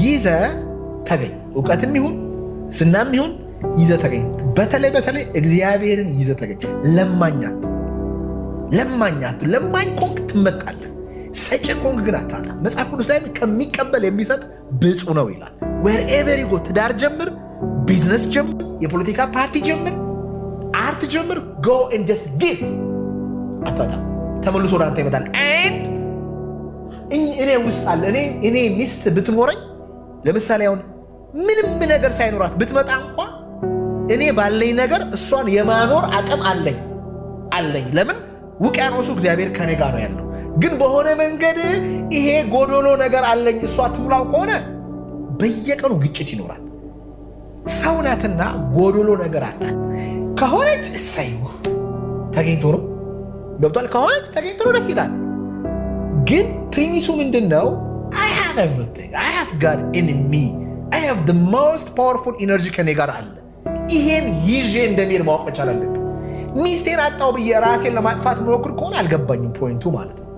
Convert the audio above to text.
ይዘ ተገኝ። እውቀትም ይሁን ዝናም ይሁን ይዘ ተገኝ። በተለይ እግዚአብሔርን ይዘ ተገኝ። ለማኛት ለማኝ ኮንክ ትመጣለህ፣ ሰጪ ኮንክ ግን አታጣ። መጽሐፍ ቅዱስ ላይ ከሚቀበል የሚሰጥ ብፁዕ ነው ይላል። ዌርኤቨር ዩ ጎ፣ ትዳር ጀምር፣ ቢዝነስ ጀምር፣ የፖለቲካ ፓርቲ ጀምር፣ አርት ጀምር፣ ጎ ኤንድ ጀስት ጊቭ፣ አታጣ። ተመልሶ ወደ አንተ ይመጣል። ኤንድ እኔ ውስጥ አለ። እኔ ሚስት ብትኖረኝ ለምሳሌ አሁን ምንም ነገር ሳይኖራት ብትመጣ እንኳ እኔ ባለኝ ነገር እሷን የማኖር አቅም አለኝ። ለምን? ውቅያኖሱ እግዚአብሔር ከኔ ጋር ነው ያለው። ግን በሆነ መንገድ ይሄ ጎዶሎ ነገር አለኝ እሷ ትሙላው ከሆነ በየቀኑ ግጭት ይኖራል። ሰው ናትና ጎዶሎ ነገር አላት። ከሆነች እሰይ ተገኝቶ ነው ገብቷል። ከሆነች ተገኝቶ ነው ደስ ይላል። ግን ፕሪሚሱ ምንድነው? I have everything. I have God in me. I have the most powerful energy ከኔ ጋር አለ። ይሄን ይዤ እንደሚሄድ ማወቅ መቻል አለብኝ። ሚስቴን አጣው ብዬ ራሴን ለማጥፋት መሞክር ከሆነ አልገባኝም ፖይንቱ ማለት ነው።